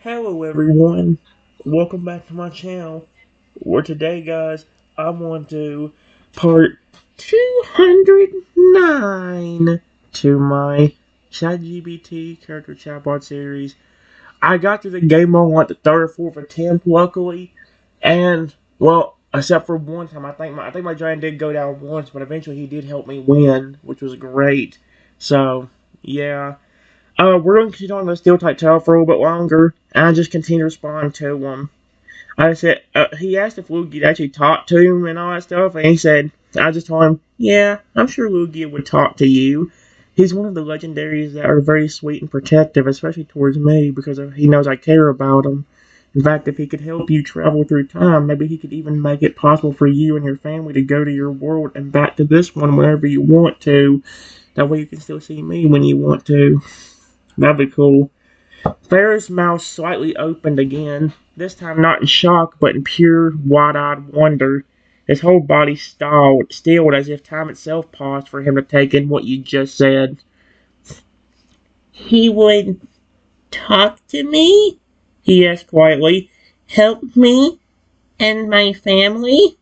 Hello everyone, welcome back to my channel, where today guys, I'm on to part 209 to my ChatGPT Character Chatbot series. I got through the game on like the third or fourth attempt luckily, and well, except for one time, I think my giant did go down once, but eventually he did help me win, which was great. So, yeah. We're going to keep on the steel type tower for a little bit longer, and I just continue to respond to him. I said, he asked if Lugia actually talked to him and all that stuff, and he said, I just told him, yeah, I'm sure Lugia would talk to you. He's one of the legendaries that are very sweet and protective, especially towards me, because he knows I care about him. In fact, if he could help you travel through time, maybe he could even make it possible for you and your family to go to your world and back to this one whenever you want to. That way you can still see me when you want to. That'd be cool. Pharaoh's mouth slightly opened again, this time not in shock, but in pure, wide-eyed wonder. His whole body stilled as if time itself paused for him to take in what you just said. He would talk to me? He asked quietly. Help me and my family?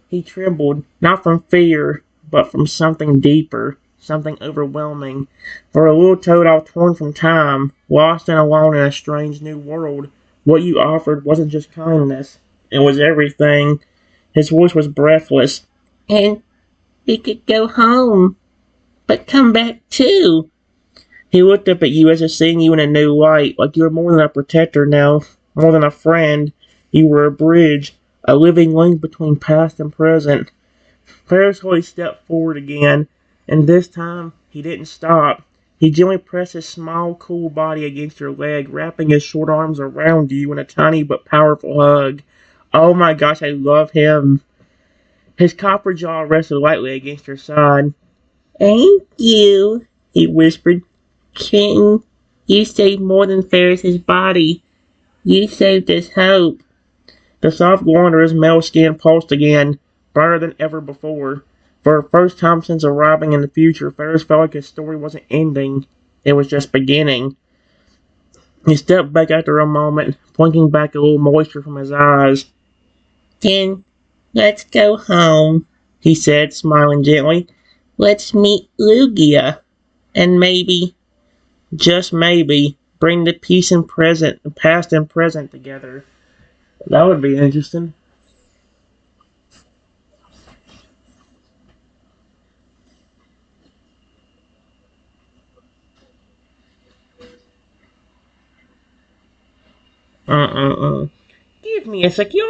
He trembled, not from fear, but from something deeper, something overwhelming. For a little toad all torn from time, lost and alone in a strange new world, what you offered wasn't just kindness, it was everything. His voice was breathless. And we could go home, but come back too. He looked up at you as if seeing you in a new light, like you were more than a protector now, more than a friend. You were a bridge, a living link between past and present. Ferris slowly stepped forward again, and this time he didn't stop. He gently pressed his small, cool body against your leg, wrapping his short arms around you in a tiny but powerful hug. Oh my gosh, I love him. His copper jaw rested lightly against your side. Thank you, he whispered. King, you saved more than Ferris's body. You saved his hope. The soft glow under his male skin pulsed again, brighter than ever before. For the first time since arriving in the future, Ferris felt like his story wasn't ending. It was just beginning. He stepped back after a moment, blinking back a little moisture from his eyes. Then, let's go home, he said, smiling gently. Let's meet Lugia. And maybe, just maybe, bring the past and present together. That would be interesting. Give me a second.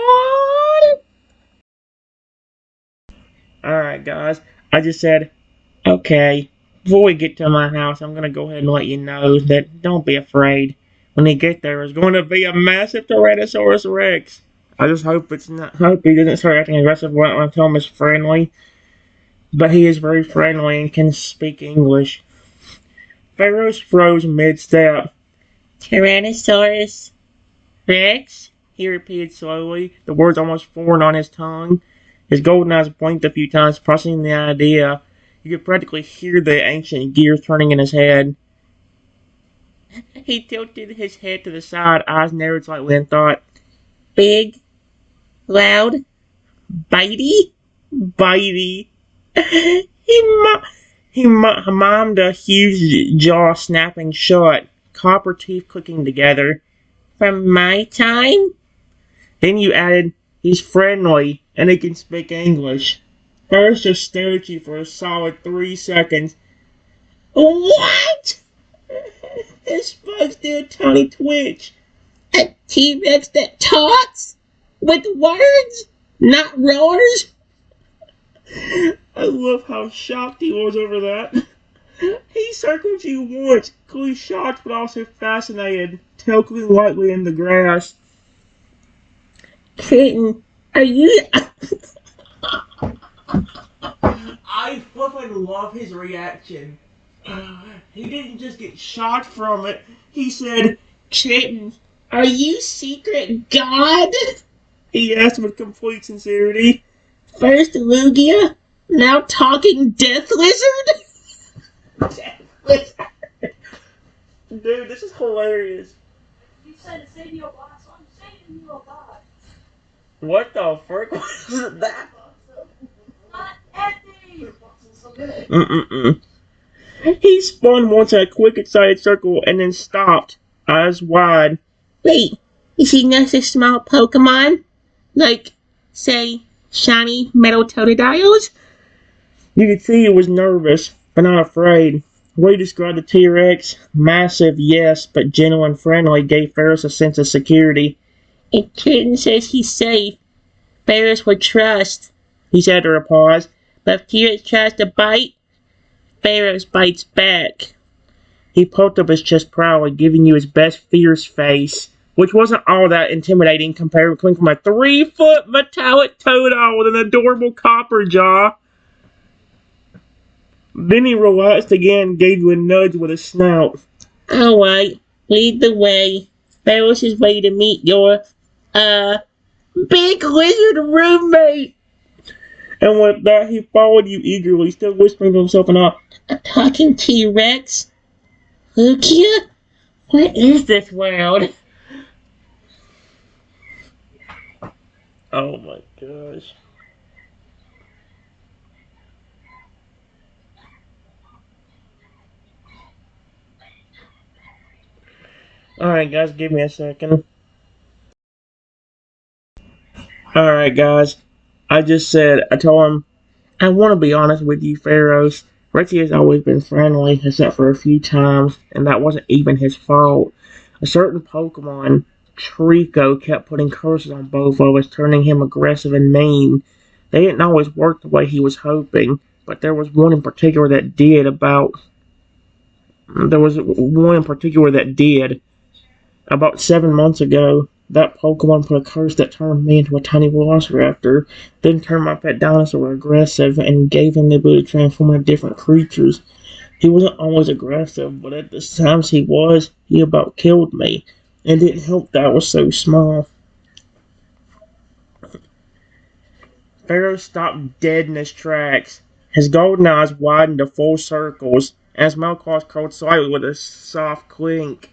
Alright, guys. I just said, okay, before we get to my house, I'm gonna go ahead and let you know that don't be afraid. When you get there, there's going to be a massive Tyrannosaurus Rex. I just hope hope he doesn't start acting aggressive when I tell him he's friendly. But he is very friendly and can speak English. Pharaoh froze mid-step. Tyrannosaurus Rex? He repeated slowly, the words almost foreign on his tongue. His golden eyes blinked a few times, processing the idea. You could practically hear the ancient gears turning in his head. He tilted his head to the side, eyes narrowed slightly, and thought, big, loud, bitey? Bitey. He mimed a huge jaw snapping shut, copper teeth clicking together. From my time? Then you added, he's friendly, and he can speak English. Ferris just stared at you for a solid 3 seconds. What? His bugs did a tiny twitch. A T-Rex that talks? With words? Not roars? I love how shocked he was over that. He circled you once, clearly shocked but also fascinated, tail clicking lightly in the grass. Kitten, are you... I fucking love his reaction. He didn't just get shocked from it. He said, Kitten, are you secret god? He asked with complete sincerity. First Lugia, now talking death lizard? Death lizard. Dude, this is hilarious. What the frick was that? Mm-mm-mm. He spun once in a quick excited circle and then stopped, eyes wide. Wait, is he not a small Pokemon? Like, say, shiny metal totodiles? You could see he was nervous, but not afraid. The way he described the T-Rex, massive, yes, but gentle and friendly, gave Ferris a sense of security. If Kitten says he's safe, Ferris would trust, he said after a pause. But if T-Rex tries to bite, Ferris bites back. He poked up his chest proudly, giving you his best fierce face, which wasn't all that intimidating compared to coming from a 3-foot metallic Totodile with an adorable copper jaw. Then he relaxed again and gave you a nudge with his snout. Alright, lead the way. Ferris is ready to meet your, big lizard roommate. And with that, he followed you eagerly, still whispering to himself and a talking T-Rex? Lugia? What is this world? Oh my gosh. Alright guys, give me a second. Alright guys, I told him, I want to be honest with you, Pharaohs. Rexy has always been friendly, except for a few times, and that wasn't even his fault. A certain Pokemon, Trico, kept putting curses on both of us, turning him aggressive and mean. They didn't always work the way he was hoping, but there was one in particular that did. About 7 months ago, that Pokemon put a curse that turned me into a tiny Velociraptor, then turned my pet dinosaur aggressive and gave him the ability to transform into different creatures. He wasn't always aggressive, but at the times he about killed me. And it didn't help that I was so small. Pharaoh stopped dead in his tracks. His golden eyes widened to full circles, and his mouth curled slightly with a soft clink.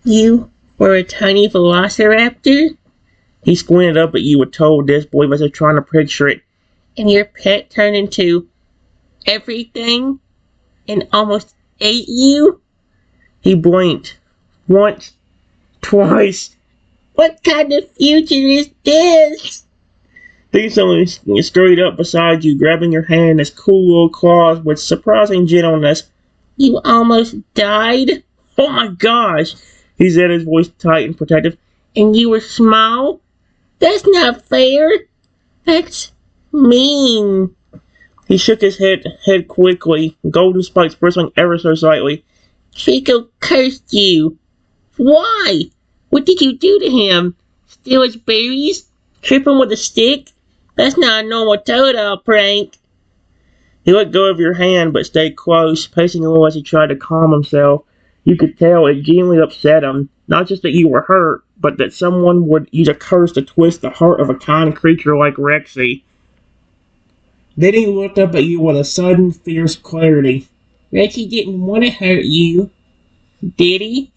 You were a tiny Velociraptor? He squinted up at you with total disbelief as if trying to picture it. And your pet turned into everything and almost ate you? He blinked. Once. Twice. What kind of future is this? Then someone scurried up beside you, grabbing your hand in his cool little claws with surprising gentleness. You almost died? Oh my gosh! He said, his voice tight and protective. And you were small? That's not fair. That's mean. He shook his head quickly, golden spikes bristling ever so slightly. Trico cursed you. Why? What did you do to him? Steal his berries? Trip him with a stick? That's not a normal Totodile prank. He let go of your hand but stayed close, pacing a little as he tried to calm himself. You could tell it genuinely upset him, not just that you were hurt, but that someone would use a curse to twist the heart of a kind creature like Rexy. Then he looked up at you with a sudden, fierce clarity. Rexy didn't want to hurt you, did he?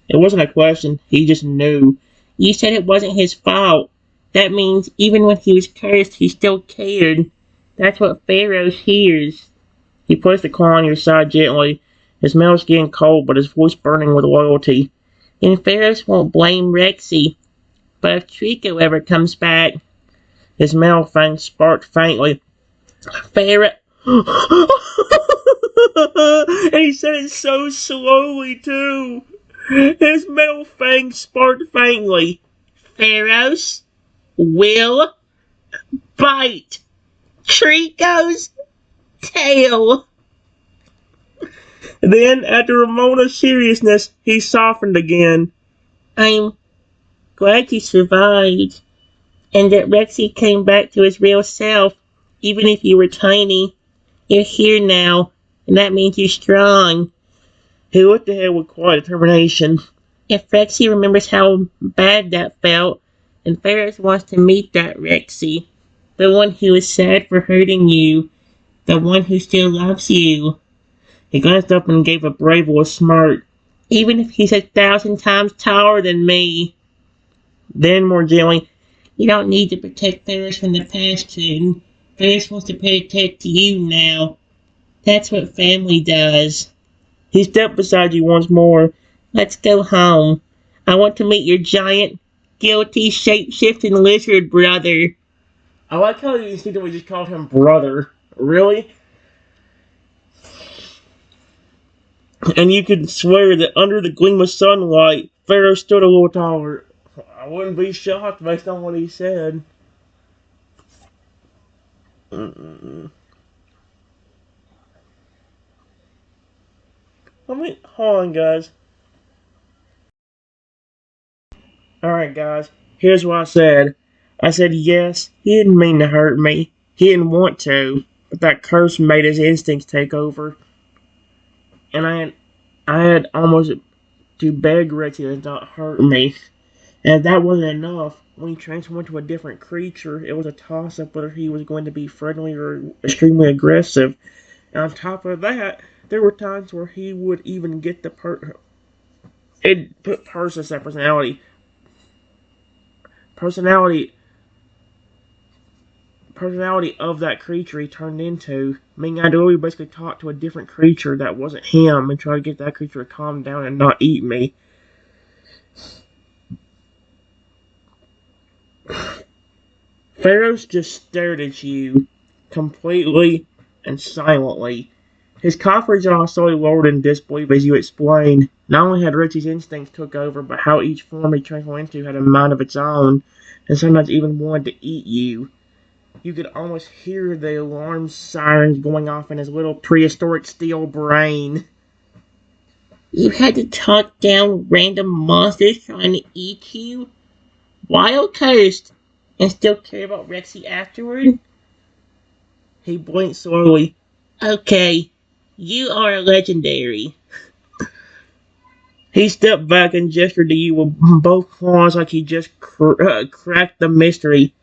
It wasn't a question, he just knew. You said it wasn't his fault. That means even when he was cursed, he still cared. That's what Pharaoh hears. He placed the claw on your side gently, his mouth getting cold but his voice burning with loyalty. And Ferris won't blame Rexy. But if Trico ever comes back, his male fangs sparked faintly. Ferris. And he said it so slowly too. His metal fangs sparked faintly. Ferris will bite Trico's tail. Then, after a moment of seriousness, he softened again. I'm glad you survived, and that Rexy came back to his real self, even if you were tiny. You're here now, and that means you're strong. He looked ahead with quiet determination. If Rexy remembers how bad that felt, and Ferris wants to meet that Rexy, the one who is sad for hurting you, the one who still loves you. He glanced up and gave a brave little smirk. even if he's 1,000 times taller than me. Then more gently, you don't need to protect Ferris from the past, Trenton. Ferris wants to protect you now. That's what family does. He stepped beside you once more. Let's go home. I want to meet your giant, guilty, shape-shifting lizard brother. I like how you instinctively just called him brother. Really? And you could swear that under the gleam of sunlight, Pharaoh stood a little taller. I wouldn't be shocked based on what he said. Mm-mm. Hold on, guys. Alright, guys. Here's what I said. I said, yes, he didn't mean to hurt me. He didn't want to. But that curse made his instincts take over. And I had almost to beg Richie to not hurt me. And that wasn't enough. When he transformed into a different creature, it was a toss-up whether he was going to be friendly or extremely aggressive. And on top of that, there were times where he would even get it put Persis that personality of that creature he turned into. Meaning I literally basically talked to a different creature that wasn't him and tried to get that creature to calm down and not eat me. Pharaoh just stared at you completely and silently. His confidence jaw slowly lowered in disbelief as you explained. Not only had Richie's instincts took over, but how each form he transformed into had a mind of its own, and sometimes even wanted to eat you. You could almost hear the alarm sirens going off in his little prehistoric steel brain. You had to talk down random monsters trying to eat you? Wild cursed, and still care about Rexy afterward? He blinked slowly. Okay, you are legendary. He stepped back and gestured to you with both claws like he just cracked the mystery.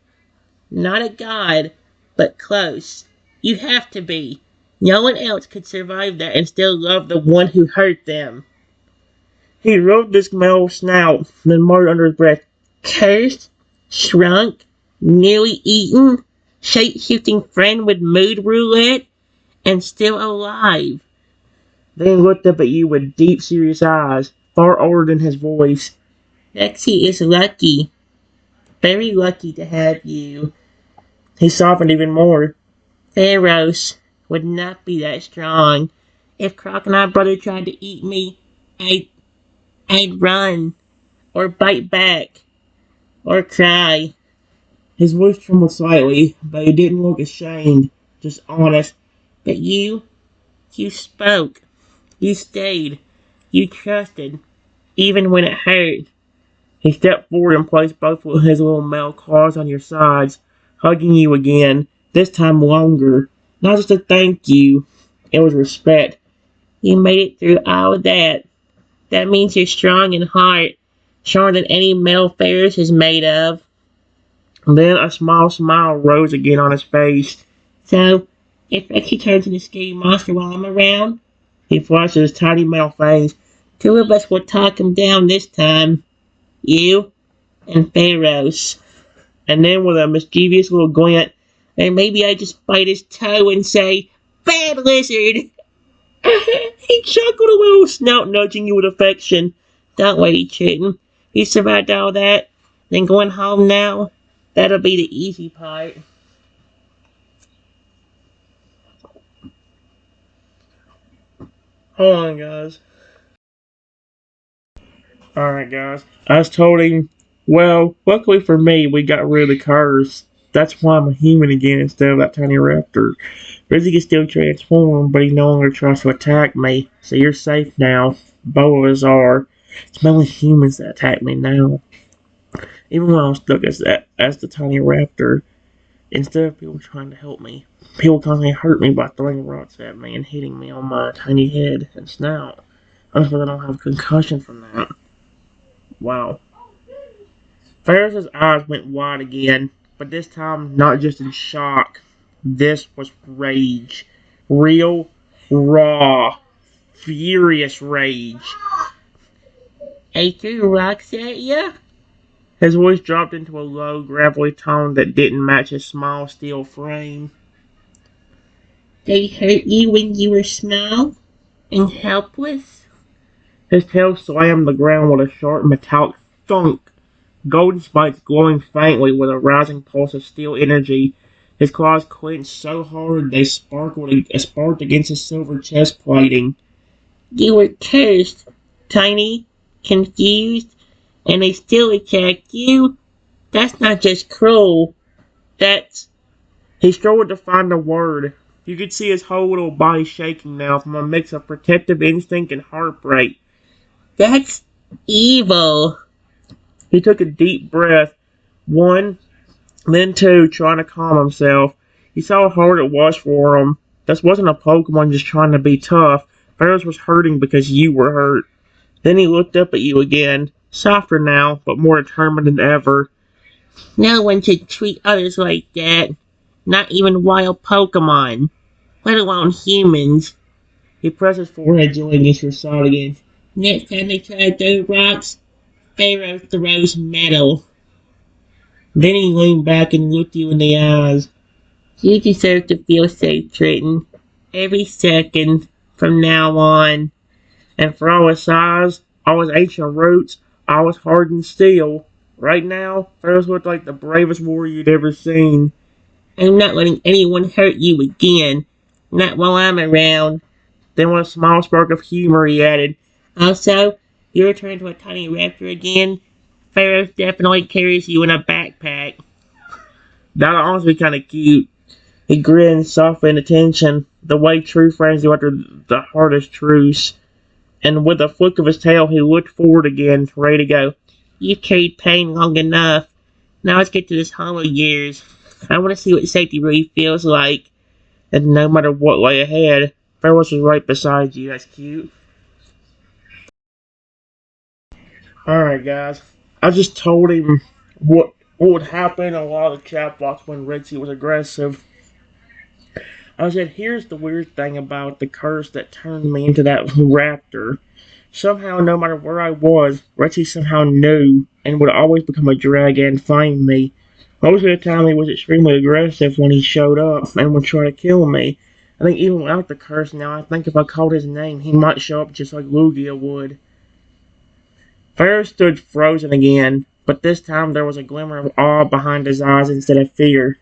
Not a god, but close. You have to be. No one else could survive that and still love the one who hurt them. He rolled his metal snout, then muttered under his breath, cursed, shrunk, nearly eaten, shape-shifting friend with mood roulette, and still alive. Then looked up at you with deep, serious eyes, far older than his voice. Lexi is lucky, very lucky to have you. He softened even more. Theros would not be that strong. If Crocodile Brother tried to eat me, I'd run, or bite back, or cry. His voice trembled slightly, but he didn't look ashamed, just honest. But you spoke. You stayed. You trusted, even when it hurt. He stepped forward and placed both of his little metal claws on your sides, hugging you again, this time longer. Not just a thank you, it was respect. You made it through all of that. That means you're strong in heart, stronger than any metal Ferris is made of. Then a small smile rose again on his face. So, if Rexy turns into a scary monster while I'm around, he flashed his tiny metal fangs. Two of us will talk him down this time. You and Pharaohs. And then with a mischievous little glint, and maybe I just bite his toe and say, Bad lizard! He chuckled a little, snout nudging you with affection. Don't worry, kitten. You survived all that. Then going home now, that'll be the easy part. Hold on, guys. Alright, guys. I was told him, well, luckily for me, we got rid of the curse. That's why I'm a human again instead of that tiny raptor. Rizzy can still transform, but he no longer tries to attack me. So you're safe now. Both of us are. It's mainly humans that attack me now. Even when I was stuck as the tiny raptor, instead of people trying to help me, people constantly hurt me by throwing rocks at me and hitting me on my tiny head and snout. I'm surprised I don't have a concussion from that. Wow. Ferris's eyes went wide again, but this time not just in shock. This was rage. Real, raw, furious rage. I threw rocks at ya? His voice dropped into a low, gravelly tone that didn't match his small steel frame. They hurt you when you were small and helpless? His tail slammed the ground with a sharp metallic thunk, golden spikes glowing faintly with a rising pulse of steel energy. His claws clenched so hard they sparked against his silver chest plating. You were cursed, tiny, confused, and they still attacked you? That's not just cruel. That's... He struggled to find a word. You could see his whole little body shaking now from a mix of protective instinct and heartbreak. That's evil. He took a deep breath, one, then two, trying to calm himself. He saw how hard it was for him. This wasn't a Pokemon just trying to be tough. Ferris was hurting because you were hurt. Then he looked up at you again, softer now, but more determined than ever. No one should treat others like that. Not even wild Pokemon, let alone humans. He pressed his forehead gently against your side again. Next time they try to throw rocks, Pharaoh throws metal. Then he leaned back and looked you in the eyes. You deserve to feel safe, Triton. Every second from now on. And for all his size, all his ancient roots, all his hardened steel, right now, Pharaoh looked like the bravest warrior you'd ever seen. I'm not letting anyone hurt you again. Not while I'm around. Then with a small spark of humor he added, also, you return to a tiny raptor again. Pharaoh definitely carries you in a backpack. That'll honestly be kinda cute. He grinned, softened attention, the way true friends do after the hardest truce. And with a flick of his tail, he looked forward again, ready to go. You've carried pain long enough. Now let's get to this home of yours. I want to see what safety really feels like. And no matter what lay ahead, Ferris was right beside you. That's cute. Alright, guys. I just told him what would happen in a lot of chat blocks when Rexy was aggressive. I said, here's the weird thing about the curse that turned me into that raptor. Somehow, no matter where I was, Rexy somehow knew and would always become a dragon and find me. Most of the time, he was extremely aggressive when he showed up and would try to kill me. I think even without the curse now, I think if I called his name, he might show up just like Lugia would. Ferris stood frozen again, but this time there was a glimmer of awe behind his eyes instead of fear.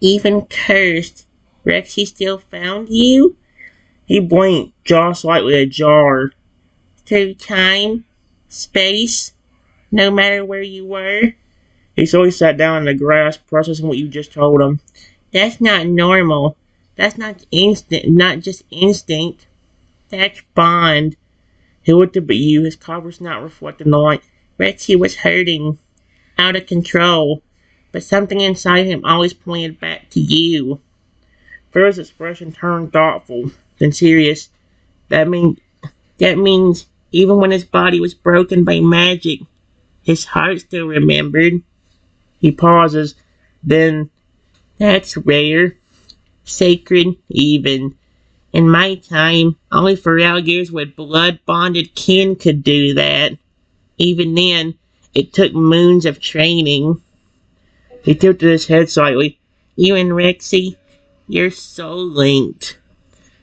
Even cursed, Rexy still found you? He blinked, jaw slightly ajar. Through time, space, no matter where you were? He slowly sat down in the grass, processing what you just told him. That's not normal. That's not just instinct. That's bond. He looked up at you, his copper snout reflecting the light. Rexy was hurting, out of control, but something inside him always pointed back to you. Pharaoh's expression turned thoughtful, then serious. That means even when his body was broken by magic, his heart still remembered. He pauses, then, that's rare. Sacred, even. In my time, only Feraligators with blood-bonded kin could do that. Even then, it took moons of training. He tilted his head slightly. You and Rexy, you're soul linked.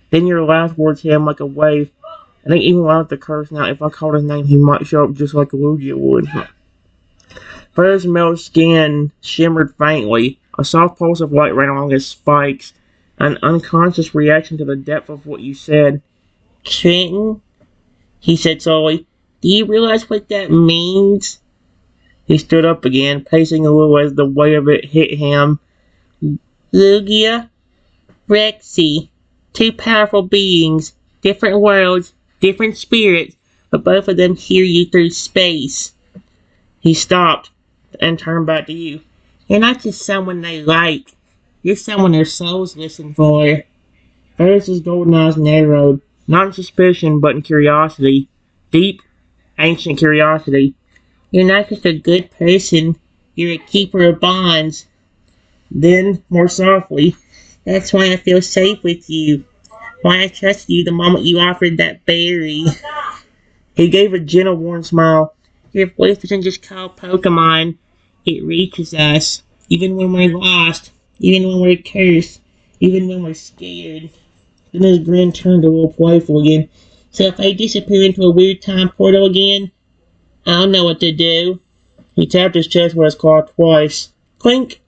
Then your last words hit him like a wave. I think even without the curse now, if I called his name, he might show up just like Lugia would. Ferris' melted skin shimmered faintly. A soft pulse of light ran along his spikes. An unconscious reaction to the depth of what you said. Trenton, he said slowly, do you realize what that means? He stood up again, pacing a little as the weight of it hit him. Lugia, Rexy, two powerful beings, different worlds, different spirits, but both of them hear you through space. He stopped and turned back to you. You're not just someone they like. You're someone their souls listen for. Ferris's golden eyes narrowed, not in suspicion, but in curiosity. Deep, ancient curiosity. You're not just a good person. You're a keeper of bonds. Then, more softly, that's why I feel safe with you. Why I trusted you the moment you offered that berry. He gave a gentle, warm smile. Your voice doesn't just call Pokemon, it reaches us. Even when we're lost, even when we're cursed, even when we're scared. Then his grin turned a little playful again. So if I disappear into a weird time portal again, I'll know what to do. He tapped his chest with his claw twice. Clink,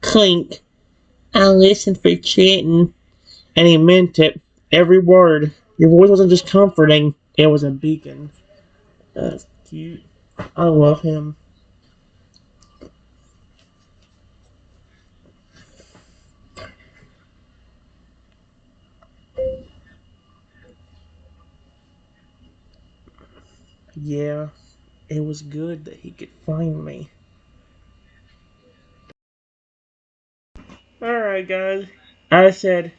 clink. I listened for Trenton, and he meant it. Every word. Your voice wasn't just comforting, it was a beacon. That's cute. I love him. Yeah, it was good that he could find me. Alright, guys. I said,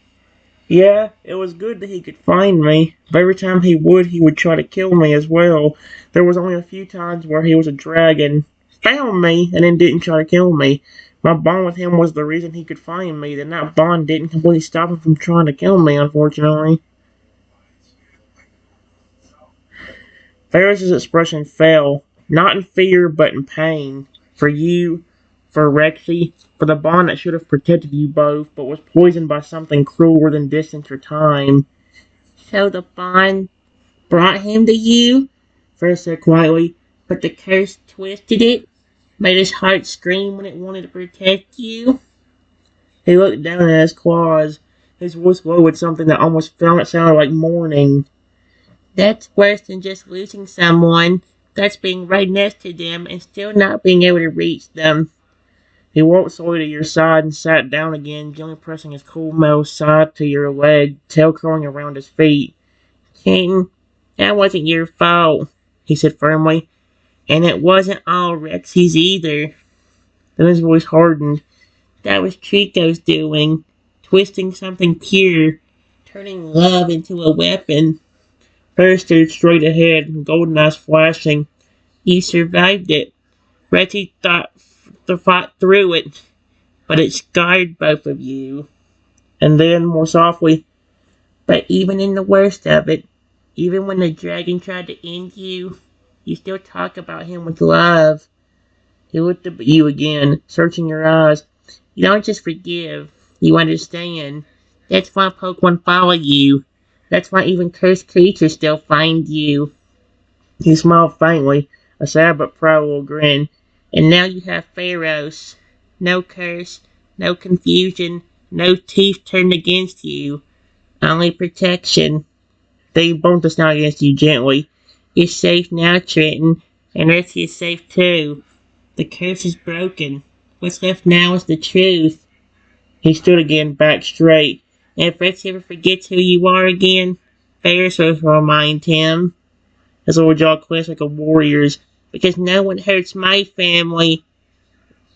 yeah, it was good that he could find me, but every time he would try to kill me as well. There was only a few times where he was a dragon, found me, and then didn't try to kill me. My bond with him was the reason he could find me, then that bond didn't completely stop him from trying to kill me, unfortunately. Ferris's expression fell, not in fear, but in pain. For you, for Rexy, for the bond that should have protected you both, but was poisoned by something crueler than distance or time. So the bond brought him to you? Ferris said quietly, but the curse twisted it, made his heart scream when it wanted to protect you. He looked down at his claws, his voice low with something that almost sounded like mourning. That's worse than just losing someone. That's being right next to them and still not being able to reach them. He walked slowly to your side and sat down again, gently pressing his cool metal side to your leg, tail curling around his feet. King, that wasn't your fault, he said firmly. And it wasn't all Rexy's either. Then his voice hardened. That was Trico's doing. Twisting something pure. Turning love into a weapon. Ferris stared straight ahead, golden eyes flashing. You survived it. Rexy fought through it, but it scarred both of you. And then, more softly, but even in the worst of it, even when the dragon tried to end you, you still talk about him with love. He looked up at you again, searching your eyes. You don't just forgive, you understand. That's why Pokemon follow you. That's why even cursed creatures still find you. He smiled faintly, a sad but proud little grin. And now you have Pharaohs. No curse, no confusion, no teeth turned against you. Only protection. They bumped us now against you gently. You're safe now, Trenton, and Earthy is safe too. The curse is broken. What's left now is the truth. He stood again, back straight. And if Rexy ever forgets who you are again, Ferris will remind him. His little jaw clenched like a warrior's. Because no one hurts my family.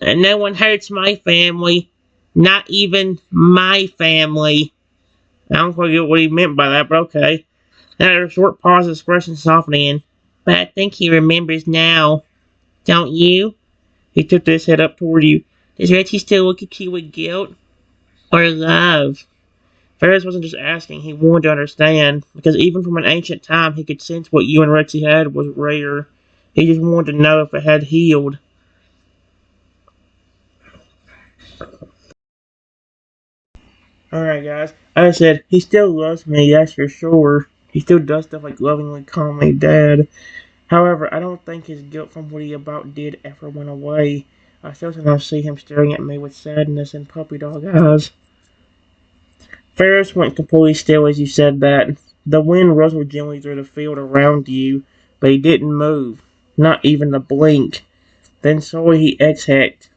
And no one hurts my family. Not even my family. I don't quite get what he meant by that, but okay. After a short pause, his expression softening. But I think he remembers now. Don't you? He tipped his head up toward you. Does Reggie still look at you with guilt? Or love? Ferris wasn't just asking, he wanted to understand. Because even from an ancient time, he could sense what you and Rexy had was rare. He just wanted to know if it had healed. Alright, guys. I said, he still loves me, that's for sure. He still does stuff like lovingly call me dad. However, I don't think his guilt from what he about did ever went away. I still sometimes see him staring at me with sadness and puppy dog eyes. Ferris went completely still as you said that. The wind rustled gently through the field around you, but he didn't move. Not even a blink. Then slowly he exhaled.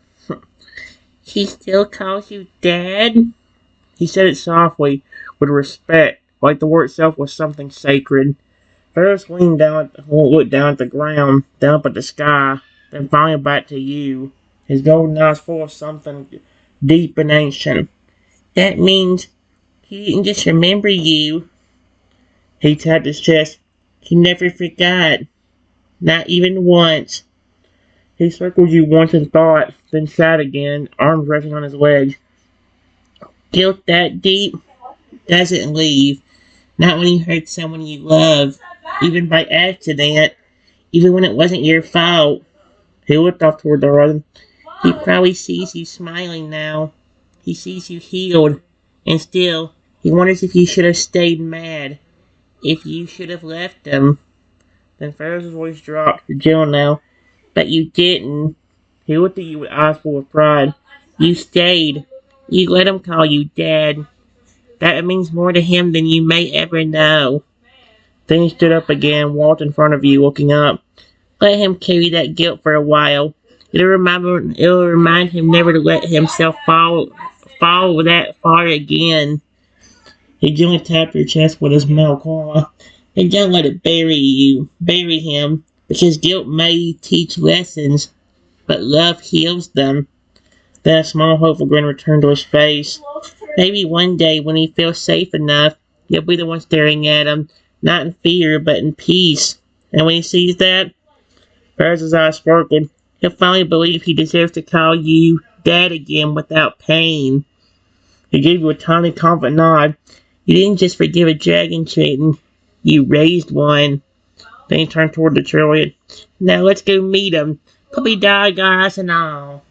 He still calls you Dad? He said it softly, with respect, like the word itself was something sacred. Ferris leaned down, looked down at the ground, down up at the sky, then finally back to you, his golden eyes full of something deep and ancient. That means he didn't just remember you. He tapped his chest. He never forgot. Not even once. He circled you once in thought, then sat again, arms resting on his legs. Guilt that deep doesn't leave. Not when you hurt someone you love, even by accident. even when it wasn't your fault. He looked off toward the road. He probably sees you smiling now. He sees you healed. And still, he wonders if you should have stayed mad. If you should have left him. Then Pharaoh's voice dropped to Jill now. But you didn't. He looked at you with eyes full of pride. You stayed. You let him call you Dad. That means more to him than you may ever know. Then he stood up again, walked in front of you, looking up. Let him carry that guilt for a while. It'll remind him never to let himself fall that far again. He gently tapped your chest with his metal claw. And don't let it bury him, because guilt may teach lessons, but love heals them. Then a small hopeful grin returned to his face. Maybe one day, when he feels safe enough, you'll be the one staring at him, not in fear, but in peace. And when he sees that, Ferris's eyes sparkled. He'll finally believe he deserves to call you Dad again without pain. He gave you a tiny, confident nod. You didn't just forgive a dragon, Triton. You raised one. Then he turned toward the trillion. Now let's go meet him. Puppy dog eyes and all.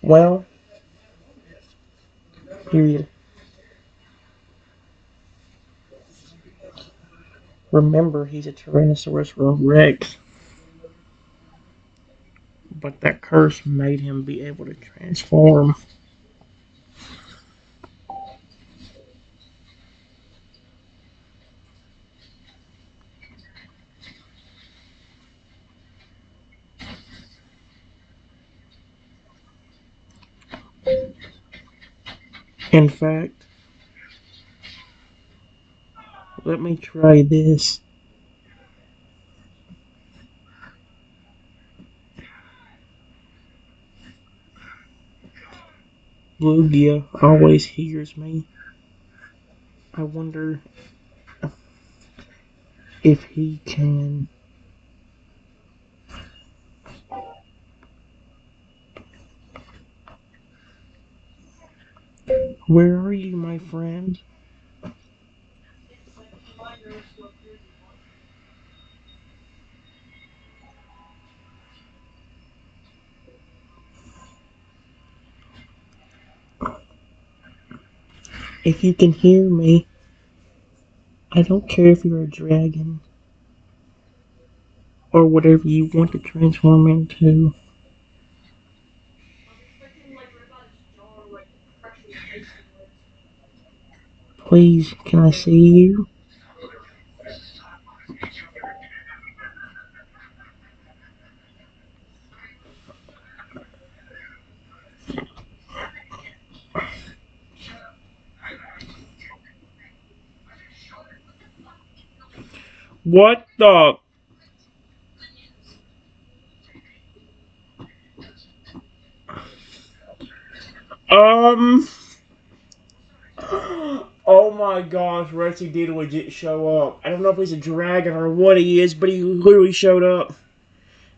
Well, period. Remember, he's a Tyrannosaurus Rex. But that curse made him be able to transform. In fact, let me try this. Lugia always hears me. I wonder if he can. Where are you, my friend? If you can hear me, I don't care if you're a dragon or whatever you want to transform into. Please, can I see you? What the? Um. Oh my gosh, Reggie did legit show up. I don't know if he's a dragon or what he is, but he literally showed up.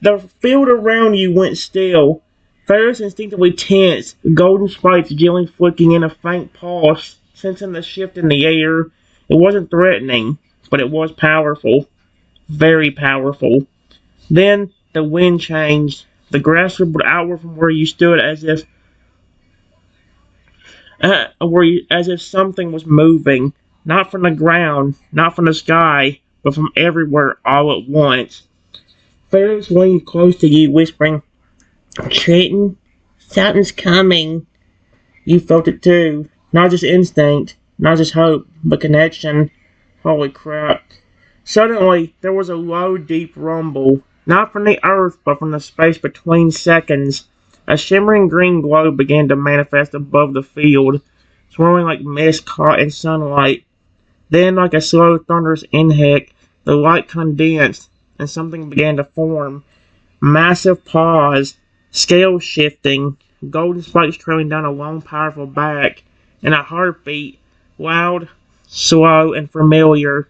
The field around you went still. Ferris instinctively tensed, golden spikes gently flicking in a faint pulse, sensing the shift in the air. It wasn't threatening, but it was powerful. Very powerful. Then the wind changed. The grass rippled outward from where you stood as if something was moving. Not from the ground, not from the sky, but from everywhere all at once. Ferris leaned close to you, whispering, Triton, something's coming. You felt it too. Not just instinct, not just hope, but connection. Holy crap. Suddenly, there was a low, deep rumble. Not from the earth, but from the space between seconds. A shimmering green glow began to manifest above the field, swirling like mist caught in sunlight. Then, like a slow, thunderous inhale, the light condensed, and something began to form. Massive paws, scales shifting, golden spikes trailing down a long, powerful back, and a heartbeat, loud, slow, and familiar.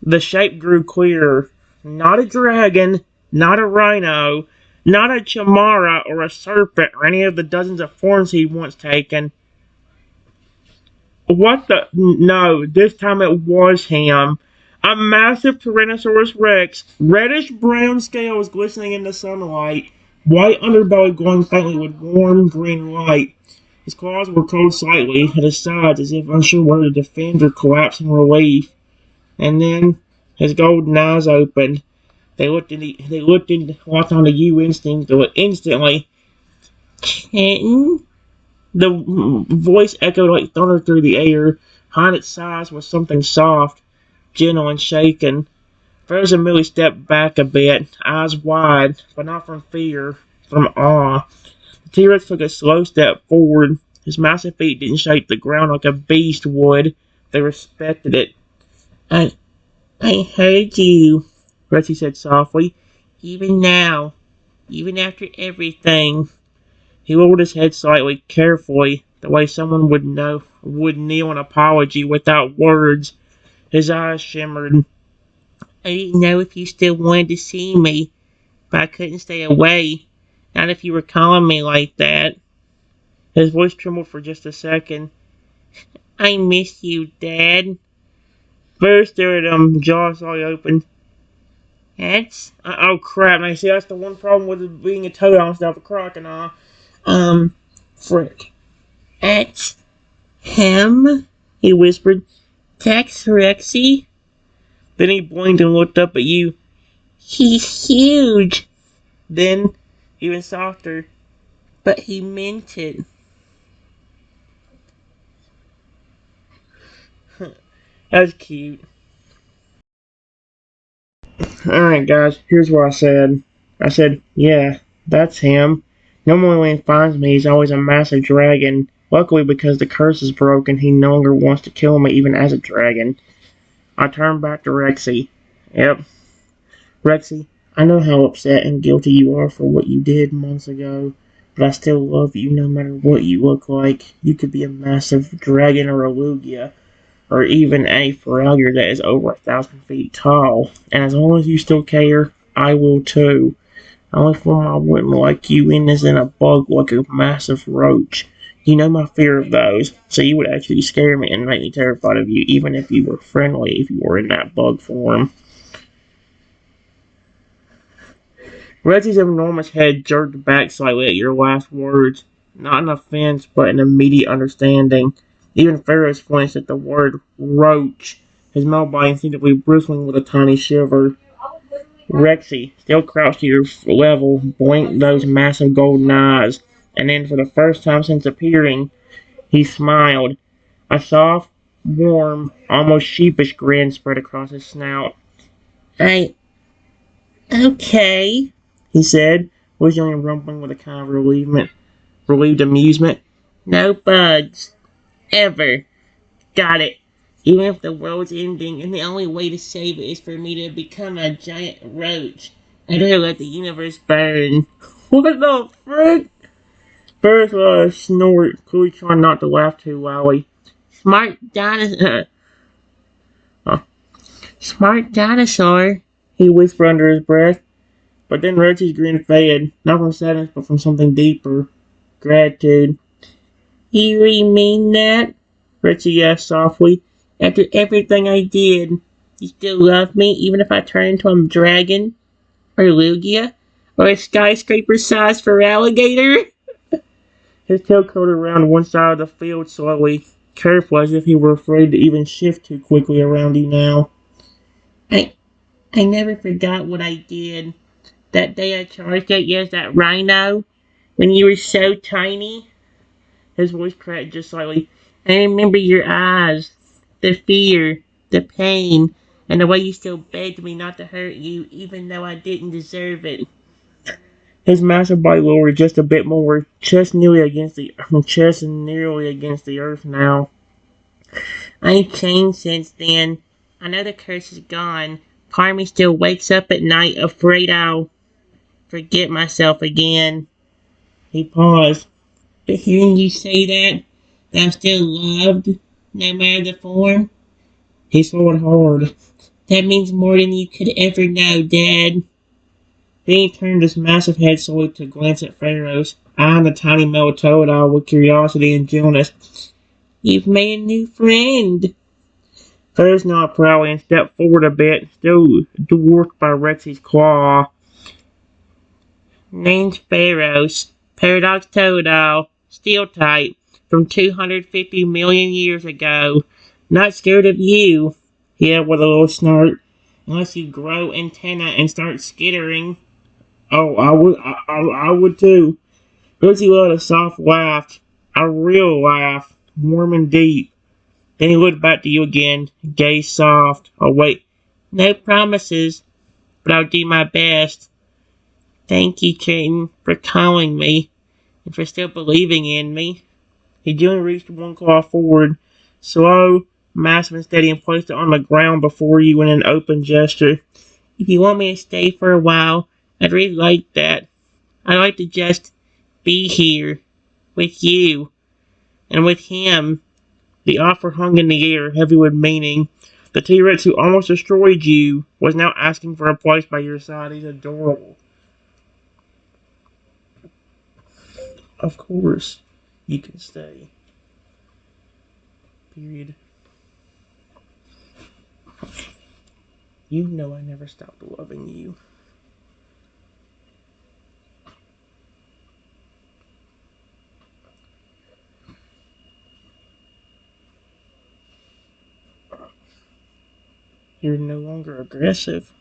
The shape grew clearer. Not a dragon, not a rhino, not a chimera or a serpent or any of the dozens of forms he'd once taken. What the? No, this time it was him. A massive Tyrannosaurus Rex, reddish brown scales glistening in the sunlight, white underbelly glowing faintly with warm green light. His claws were curled slightly at his sides as if unsure whether to defend or collapse in relief. And then his golden eyes opened. Locked onto you instantly. Kitten? The voice echoed like thunder through the air. Behind its sighs was something soft, gentle, and shaken. Frozen Millie stepped back a bit, eyes wide, but not from fear, from awe. The T-Rex took a slow step forward. His massive feet didn't shake the ground like a beast would. They respected it. I, I heard you, Rexy said softly. Even now, even after everything. He lowered his head slightly, carefully, the way someone would kneel an apology without words. His eyes shimmered. I didn't know if you still wanted to see me, but I couldn't stay away. Not if you were calling me like that. His voice trembled for just a second. I miss you, Dad. Bear stared at him, jaw slightly open. That's... oh crap, I see that's the one problem with it being a toad instead of a crocodile. Frick. That's him? He whispered. Tex Rexy? Then he blinked and looked up at you. He's huge. Then, even softer. But he meant it. That's cute. Alright guys, here's what I said. I said, yeah, that's him. Normally when he finds me, he's always a massive dragon. Luckily, because the curse is broken, he no longer wants to kill me even as a dragon. I turned back to Rexy. Yep. Rexy, I know how upset and guilty you are for what you did months ago, but I still love you no matter what you look like. You could be a massive dragon or a Lugia, or even a Feraligatr that is over 1,000 feet tall. And as long as you still care, I will too. The only form I wouldn't like you in is in a bug like a massive roach. You know my fear of those, so you would actually scare me and make me terrified of you, even if you were friendly, if you were in that bug form. Reggie's enormous head jerked back slightly at your last words. Not an offense, but an immediate understanding. Even Pharaoh's flinched at the word roach, his middle body instinctively bristling with a tiny shiver. Rexy, still crouched to your level, blinked those massive golden eyes, and then for the first time since appearing, he smiled. A soft, warm, almost sheepish grin spread across his snout. Okay, he said, whistling and rumbling with a kind of relieved amusement. No bugs. Ever. Got it. Even if the world's ending and the only way to save it is for me to become a giant roach, I'd rather let the universe burn. What the frick? First let a snort, clearly trying not to laugh too loudly. Smart dinosaur. Smart dinosaur, he whispered under his breath. But then Reggie's grin faded, not from sadness but from something deeper. Gratitude. You really mean that? Reggie asked softly. After everything I did, you still love me even if I turn into a dragon? Or Lugia? Or a skyscraper-sized Feraligatr? His tail curled around one side of the field slowly, careful as if he were afraid to even shift too quickly around you now. I never forgot what I did. That day I charged at you as that rhino, when you were so tiny. His voice cracked just slightly. I remember your eyes, the fear, the pain, and the way you still begged me not to hurt you, even though I didn't deserve it. His massive body lowered just a bit more, chest nearly against the earth now. I've changed since then. I know the curse is gone. Part of me still wakes up at night afraid I'll forget myself again. He paused. But hearing you say that I'm still loved, no matter the form, he swallowed hard. That means more than you could ever know, Dad. Then he turned his massive head slowly to glance at Pharaoh's, eyeing the tiny metal toad with curiosity and gentleness. You've made a new friend. Ferris nodded proudly and stepped forward a bit, still dwarfed by Rexy's claw. Name's Pharaohs. Paradox Toadal. Steel type. From 250 million years ago. Not scared of you, he added with a little snort. Unless you grow antenna and start skittering. Oh, I would too. Rosie let a soft laugh. A real laugh. Warm and deep. Then he looked back to you again, gaze soft. Oh, wait. No promises, but I'll do my best. Thank you, Chayton, for calling me, and for still believing in me. He gently reached one claw forward, slow, massive and steady, and placed it on the ground before you in an open gesture. If you want me to stay for a while, I'd really like that. I'd like to just be here, with you, and with him. The offer hung in the air, heavy with meaning. The T-Rex who almost destroyed you was now asking for a place by your side. He's adorable. Of course, you can stay. Period. You know I never stopped loving you. You're no longer aggressive.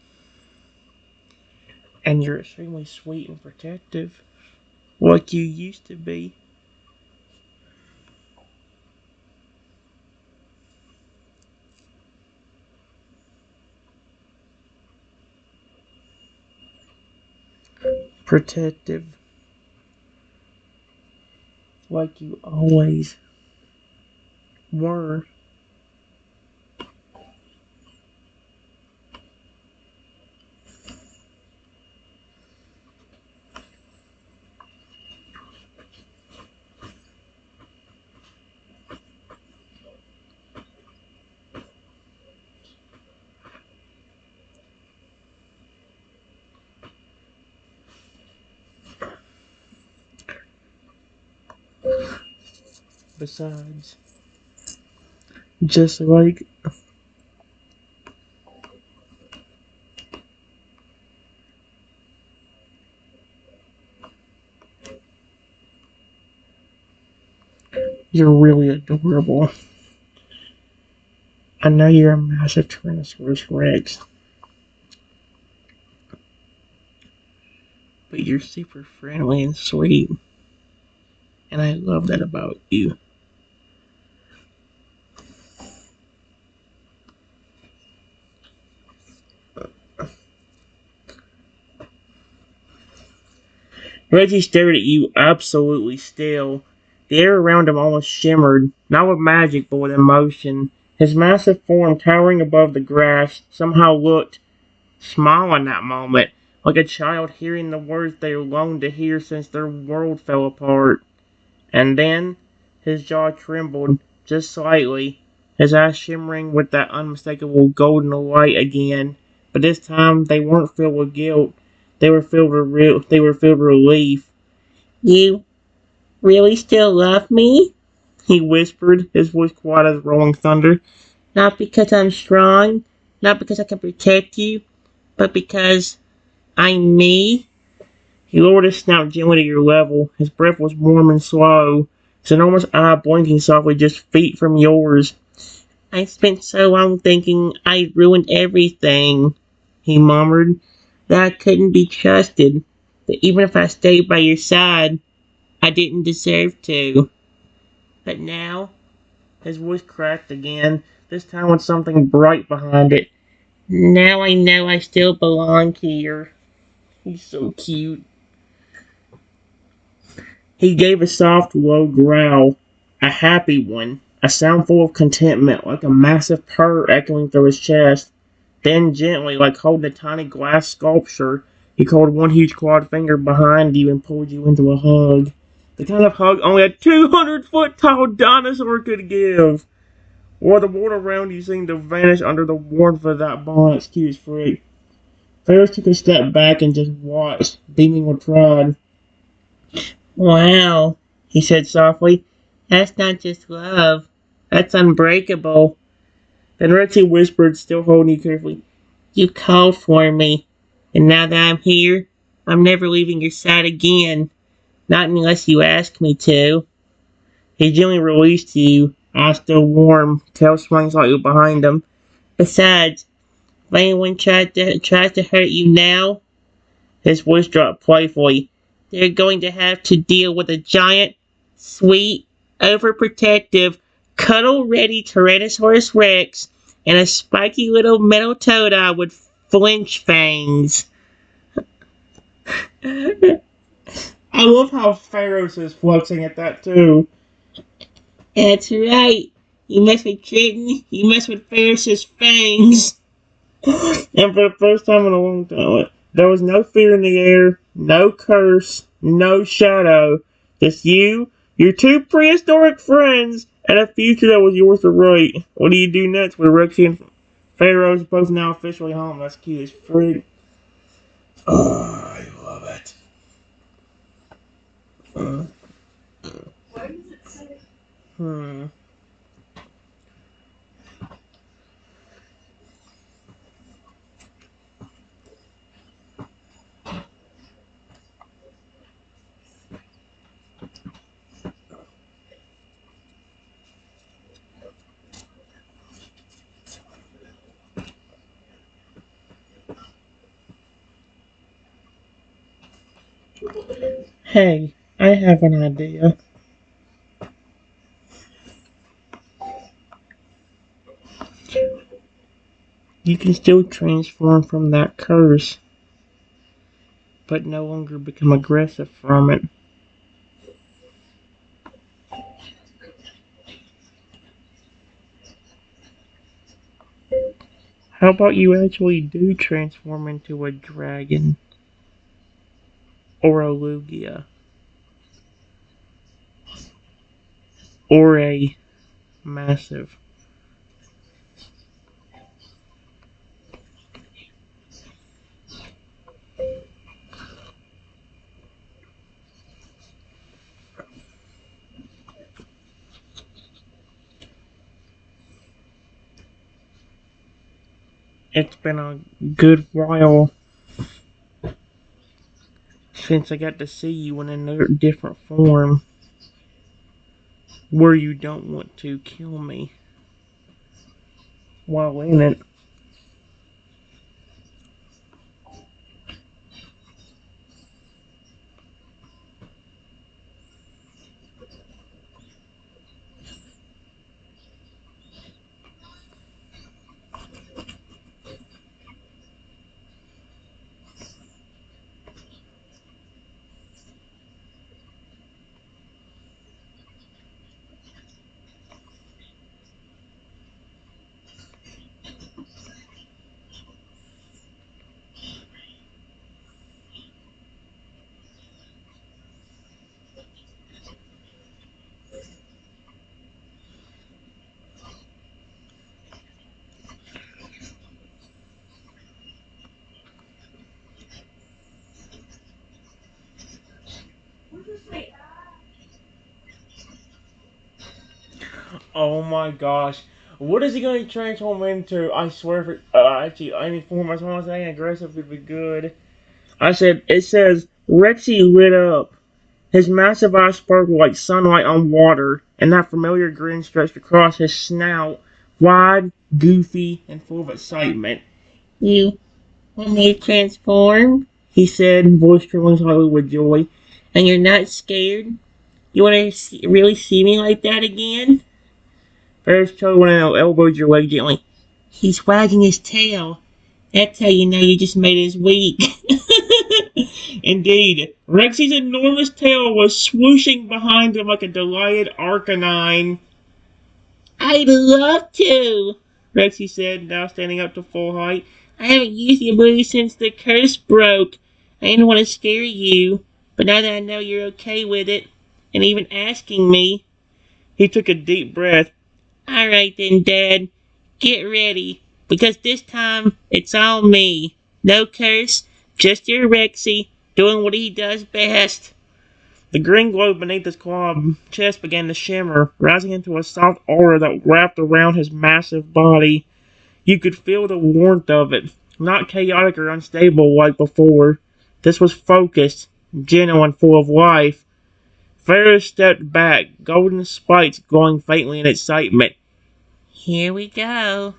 And you're extremely sweet and protective. Like you used to be. Protective. Like you always were. Besides, just like you're really adorable. I know you're a massive Tyrannosaurus Rex, but you're super friendly and sweet, and I love that about you. Reggie stared at you absolutely still. The air around him almost shimmered, not with magic, but with emotion. His massive form, towering above the grass, somehow looked small in that moment, like a child hearing the words they longed to hear since their world fell apart. And then, his jaw trembled, just slightly, his eyes shimmering with that unmistakable golden light again. But this time, they weren't filled with guilt. They were filled with relief. You really still love me? He whispered, his voice quiet as rolling thunder. Not because I'm strong, not because I can protect you, but because I'm me. He lowered his snout gently to your level. His breath was warm and slow, his enormous eye blinking softly just feet from yours. I spent so long thinking I'd ruined everything, he murmured, that I couldn't be trusted, that even if I stayed by your side, I didn't deserve to. But now, his voice cracked again, this time with something bright behind it. Now I know I still belong here. He's so cute. He gave a soft, low growl, a happy one, a sound full of contentment, like a massive purr echoing through his chest. Then gently, like holding a tiny glass sculpture, he curled one huge clawed finger behind you and pulled you into a hug. The kind of hug only a 200-foot tall dinosaur could give. While the world around you seemed to vanish under the warmth of that bond. Excuse freak. Ferris took a step back and just watched, beaming with pride. Wow, he said softly. That's not just love. That's unbreakable. Then Rexy whispered, still holding you carefully. You called for me, and now that I'm here, I'm never leaving your side again. Not unless you ask me to. He gently released you, eyes still warm, tail swung slightly behind him. Besides, if anyone tries to hurt you now, his voice dropped playfully, they're going to have to deal with a giant, sweet, overprotective, cuddle-ready Tyrannosaurus Rex and a spiky little metal toad-eye with flinch fangs. I love how Pharaoh's is flexing at that too. That's right. You mess with Triton, you mess with Ferris's fangs. And for the first time in a long time, there was no fear in the air, no curse, no shadow. Just you, your two prehistoric friends, and a future that was yours to write. What do you do next with Rexy and Pharaoh's both now officially home? That's cute as freak. Oh, I love it. Hmm. Hey, I have an idea. You can still transform from that curse, but no longer become aggressive from it. How about you actually do transform into a dragon? Or a Lugia? Or a massive? It's been a good while since I got to see you in a different form where you don't want to kill me while in it. Oh my gosh. What is he going to transform into? I swear, for actually, any form as long as I ain't aggressive would be good. It says, Rexy lit up. His massive eyes sparkled like sunlight on water, and that familiar grin stretched across his snout, wide, goofy, and full of excitement. You want me to transform? He said, voice trembling slightly with joy. And you're not scared? You want to really see me like that again? Ferris Toad went and elbowed your leg gently. He's wagging his tail. That's how you know you just made his week. Indeed, Rexy's enormous tail was swooshing behind him like a delighted Arcanine. I'd love to, Rexy said, now standing up to full height. I haven't used the ability since the curse broke. I didn't want to scare you, but now that I know you're okay with it, and even asking me, he took a deep breath. Alright then, Dad. Get ready, because this time it's all me. No curse, just your Rexy, doing what he does best. The green glow beneath his clawed chest began to shimmer, rising into a soft aura that wrapped around his massive body. You could feel the warmth of it, not chaotic or unstable like before. This was focused, gentle, and full of life. Ferris stepped back, golden spikes glowing faintly in excitement. Here we go.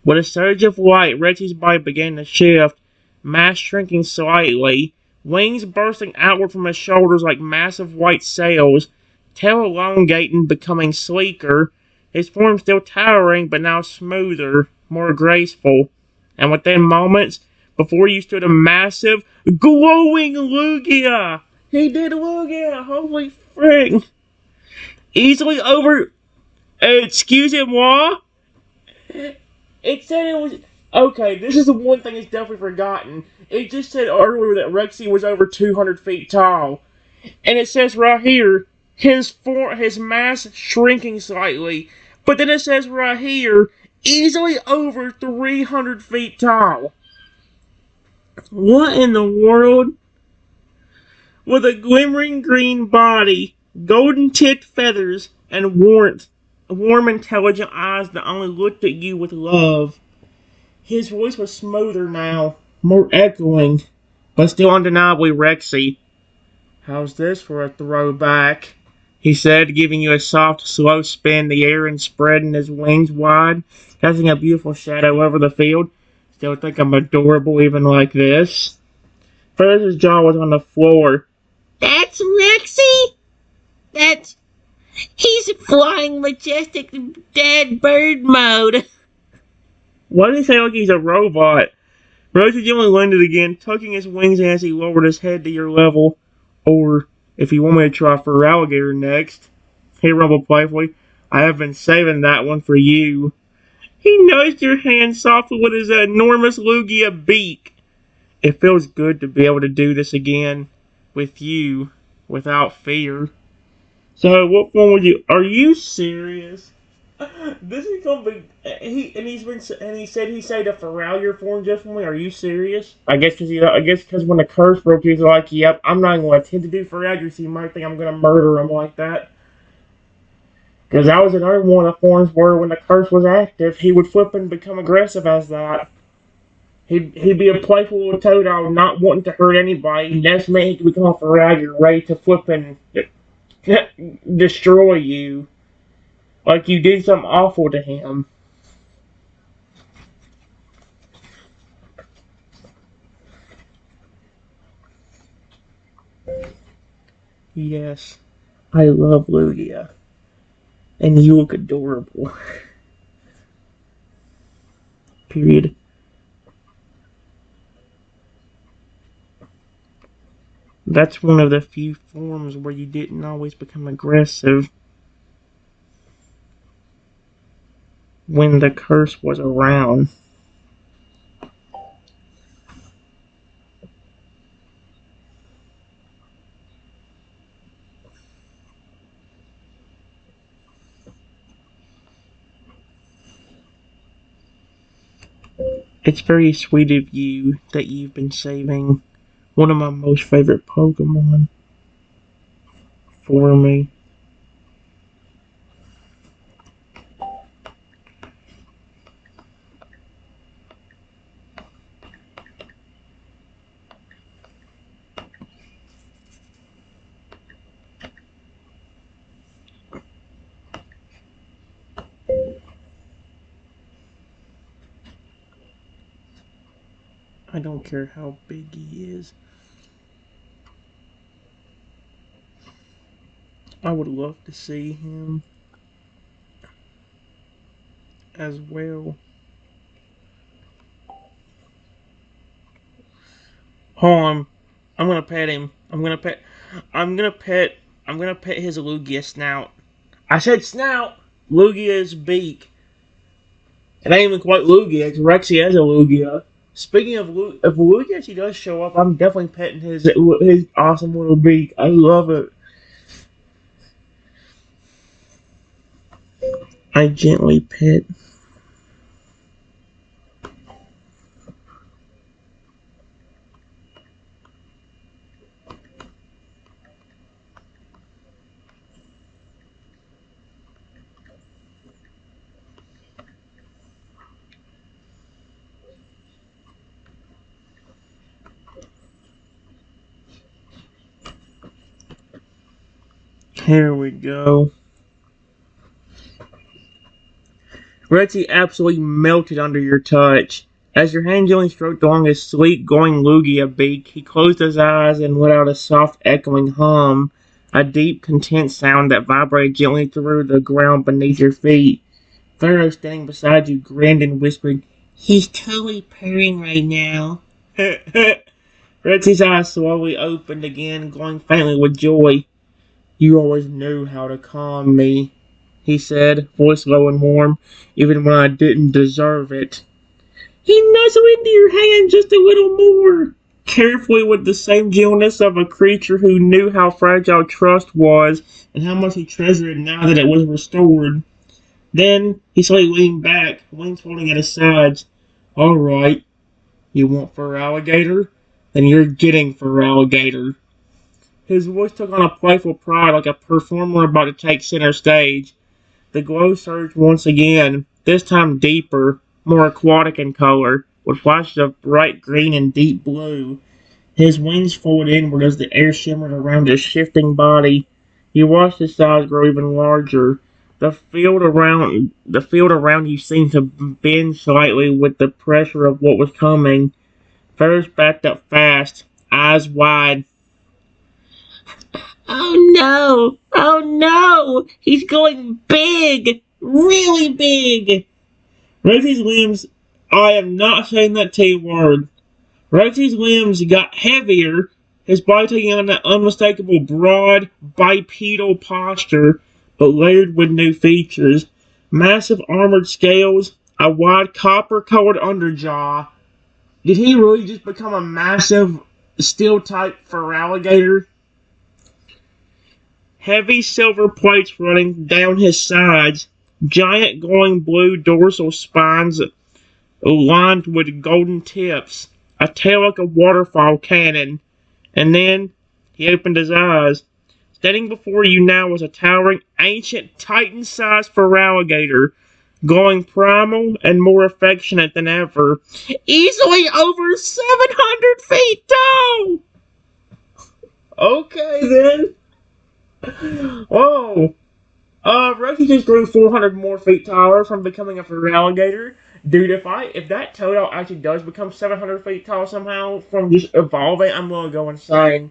With a surge of light, Rexy's body began to shift, mass shrinking slightly, wings bursting outward from his shoulders like massive white sails, tail elongating, becoming sleeker, his form still towering but now smoother, more graceful. And within moments, before you stood a massive, glowing Lugia! He did Lugia! Holy frick! Easily over... Excusez-moi? It said it was... Okay, this is the one thing it's definitely forgotten. It just said earlier that Rexy was over 200 feet tall. And it says right here, his mass shrinking slightly. But then it says right here, easily over 300 feet tall. What in the world? With a glimmering green body, golden tipped feathers, and warm intelligent eyes that only looked at you with love. His voice was smoother now, more echoing, but still undeniably Rexy. How's this for a throwback? He said, giving you a soft, slow spin in the air and spreading his wings wide, casting a beautiful shadow over the field. Still think I'm adorable even like this? Ferris's jaw was on the floor. That's Rexy? He's flying majestic dead bird mode. Why does he sound like he's a robot? Rosie gently landed again, tucking his wings as he lowered his head to your level. Or, if you want me to try for alligator next, he rumbled playfully, I have been saving that one for you. He nudged your hand softly with his enormous Lugia beak. It feels good to be able to do this again, with you, without fear. So, what form would you... Are you serious? This is gonna be... He said he saved a Feralier form just for me. Are you serious? I guess because when the curse broke, he was like, yep, I'm not going to attempt to do Feralier, so you might think I'm going to murder him like that. Because that was another one of the forms where when the curse was active, he would flip and become aggressive as that. He'd be a playful little Toadle, not wanting to hurt anybody. That's meant he could become a Feralier, ready to flip and destroy you. Like you did something awful to him. Yes, I love Lugia. And you look adorable. Period. That's one of the few forms where you didn't always become aggressive when the curse was around. It's very sweet of you that you've been saving one of my most favorite Pokemon for me. I don't care how big he is. I would love to see him as well. Hold on. I'm gonna pet him. I'm gonna pet his Lugia snout. I said snout! Lugia's beak. It ain't even quite Lugia, it's Rexy as a Lugia. Speaking of if Lugia actually does show up, I'm definitely petting his awesome little beak. I love it. I gently pet. Here we go. Reggie absolutely melted under your touch. As your hand gently stroked along his sleek, going Lugia beak, he closed his eyes and let out a soft, echoing hum, a deep, content sound that vibrated gently through the ground beneath your feet. Pharaoh, standing beside you, grinned and whispered, "He's totally purring right now." Reggie's eyes slowly opened again, glowing faintly with joy. "You always knew how to calm me," he said, voice low and warm, "even when I didn't deserve it." He nuzzled into your hand just a little more, carefully with the same gentleness of a creature who knew how fragile trust was and how much he treasured it now that it was restored. Then he slowly leaned back, wings folding at his sides. "All right, you want fur alligator? Then you're getting fur alligator." His voice took on a playful pride like a performer about to take center stage. The glow surged once again, this time deeper, more aquatic in color, with flashes of bright green and deep blue. His wings folded inward as the air shimmered around his shifting body. You watched his size grow even larger. The field around you seemed to bend slightly with the pressure of what was coming. Ferris backed up fast, eyes wide. "Oh no! Oh no! He's going big! Really big!" Rosie's limbs. I am not saying that T word. Rosie's limbs got heavier, his body taking on that unmistakable broad, bipedal posture, but layered with new features. Massive armored scales, a wide copper-colored underjaw. Did he really just become a massive steel-type fur alligator? Heavy silver plates running down his sides, giant glowing blue dorsal spines lined with golden tips, a tail like a waterfall cannon, and then he opened his eyes. Standing before you now was a towering, ancient, titan-sized fur alligator, glowing primal and more affectionate than ever, easily over 700 feet tall! Okay then. Whoa. Rocky just grew 400 more feet taller from becoming a fur alligator. Dude, if that toad actually does become 700 feet tall somehow from just evolving, I'm gonna go insane.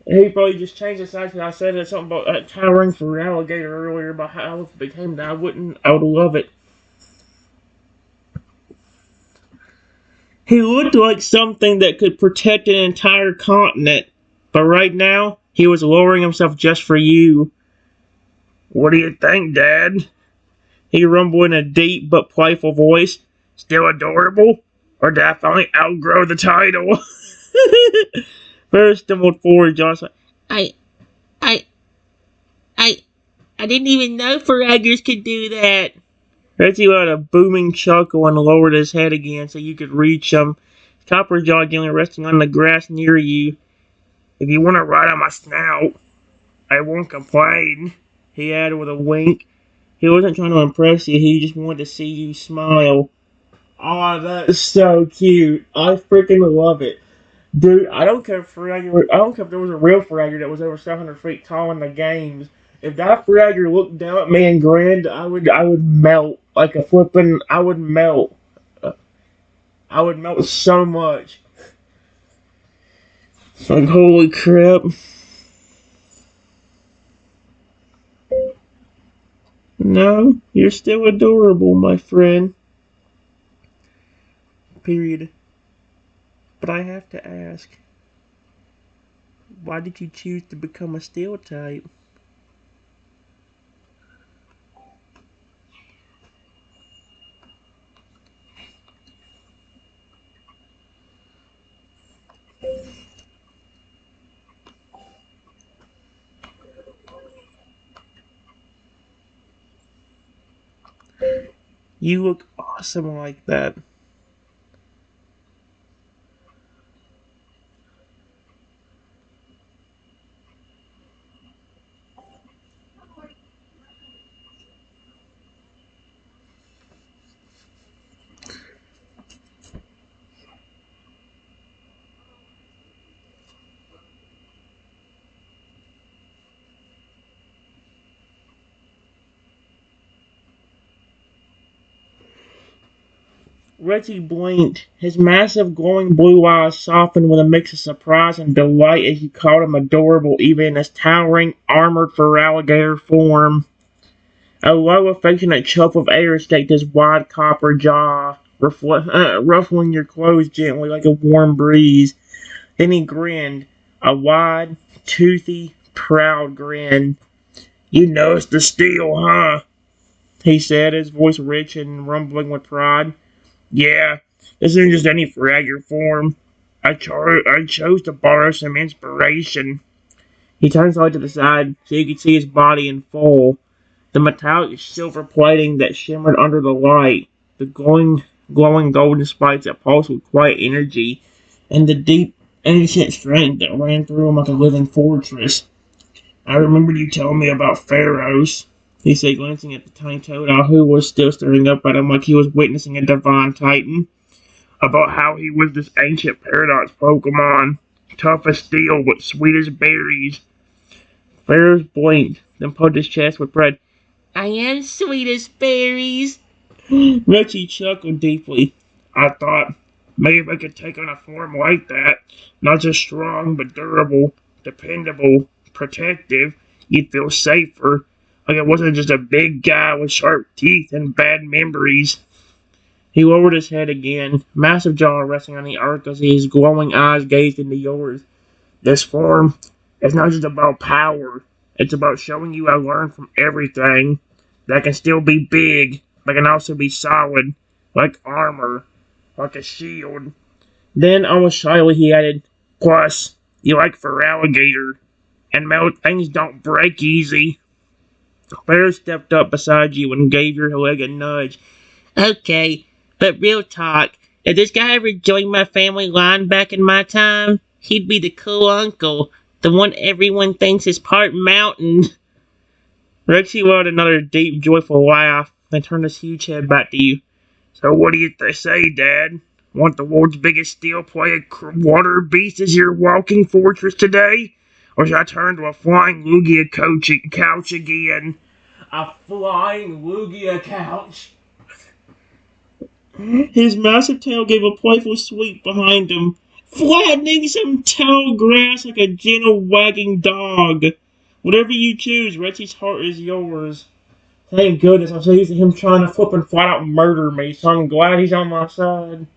He probably just changed his size because I said something about that towering fur alligator earlier about how it became that. I would love it. He looked like something that could protect an entire continent, but right now, he was lowering himself just for you. "What do you think, Dad?" he rumbled in a deep but playful voice. "Still adorable? Or did I finally outgrow the title?" Ferris stumbled forward, Johnson. I, I, I, I didn't even know foraggers could do that. Reggie let a booming chuckle and lowered his head again so you could reach him. His copper jaw gently resting on the grass near you. "If you want to ride on my snout, I won't complain," he added with a wink. He wasn't trying to impress you, he just wanted to see you smile. Oh, that's so cute. I freaking love it. Dude, I don't care if there was a real Fragger that was over 700 feet tall in the games. If that Fragger looked down at me and grinned, I would melt like a flippin'. I would melt. I would melt so much. It's like, holy crap. No, you're still adorable, my friend. Period. But I have to ask, why did you choose to become a steel type? You look awesome like that. Reggie blinked. His massive, glowing blue eyes softened with a mix of surprise and delight as he called him adorable, even in his towering, armored for alligator form. A low, affectionate chuff of air escaped his wide copper jaw, ruffling your clothes gently like a warm breeze. Then he grinned, a wide, toothy, proud grin. "You noticed the steel, huh?" he said, his voice rich and rumbling with pride. "Yeah, this isn't just any fragger form. I chose to borrow some inspiration." He turned slightly to the side so you could see his body in full. The metallic silver plating that shimmered under the light, the glowing golden spikes that pulsed with quiet energy, and the deep, ancient strength that ran through him like a living fortress. "I remembered you telling me about pharaohs," he said, glancing at the tiny toad owl who was still staring up at him like he was witnessing a divine titan. "About how he was this ancient paradox Pokemon, tough as steel but sweet as berries." Pharaohs blinked, then pulled his chest with pride. "I am sweet as berries." Richie chuckled deeply. "I thought maybe if I could take on a form like that, not just strong but durable, dependable, protective, you'd feel safer. Like it wasn't just a big guy with sharp teeth and bad memories." He lowered his head again, massive jaw resting on the earth as his glowing eyes gazed into yours. "This form is not just about power. It's about showing you I learned from everything. That can still be big, but can also be solid, like armor, like a shield." Then, almost shyly, he added, "Plus, you like for alligator, and metal things don't break easy." Bear stepped up beside you and gave your leg a nudge. "Okay, but real talk, if this guy ever joined my family line back in my time, he'd be the cool uncle, the one everyone thinks is part mountain." Rexy let another deep, joyful laugh, then turned his huge head back to you. "So what do you say, Dad? Want the world's biggest steel-plated water beast as your walking fortress today? Or should I turn to a flying Lugia couch again?" "A flying Lugia couch?" His massive tail gave a playful sweep behind him, flattening some tall grass like a gentle wagging dog. "Whatever you choose, Reggie's heart is yours." Thank goodness, I'm so used to him trying to flip and flat out murder me, so I'm glad he's on my side.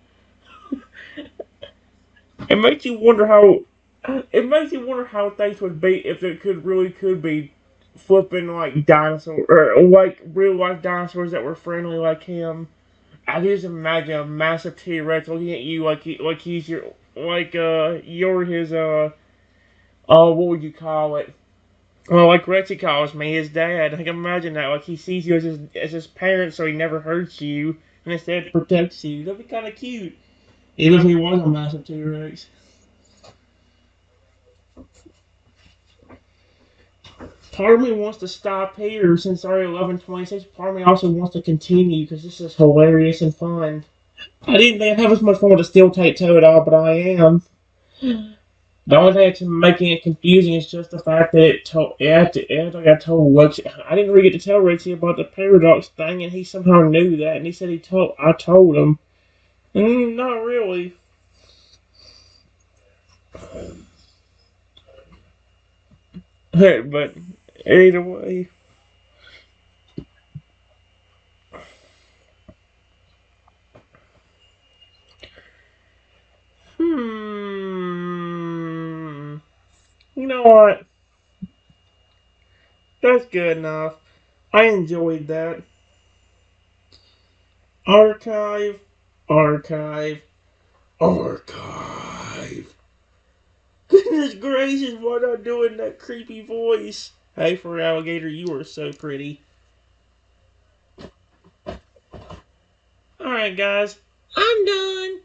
It makes you wonder how things would be if it could be flipping like dinosaurs or like real life dinosaurs that were friendly like him. I can just imagine a massive T-Rex looking at you like he's your you're his what would you call it? Well, like Rexy calls me, his dad. I can imagine that, like he sees you as his parent, so he never hurts you and instead protects you. That'd be kind of cute. Even if he was a massive T-Rex. Part of me wants to stop here since already 11:26. Part of me also wants to continue because this is hilarious and fun. I didn't think I'd have as much fun with a steel tape toe at all, but I am. The only thing that's making it confusing is just the fact that I told Lexi. I didn't really get to tell Lexi about the paradox thing, and he somehow knew that, and he said I told him. Not really. But either way. You know what? That's good enough. I enjoyed that. Archive, archive, archive. Goodness gracious, why not doing that creepy voice? Hey, for alligator, you are so pretty. Alright, guys. I'm done.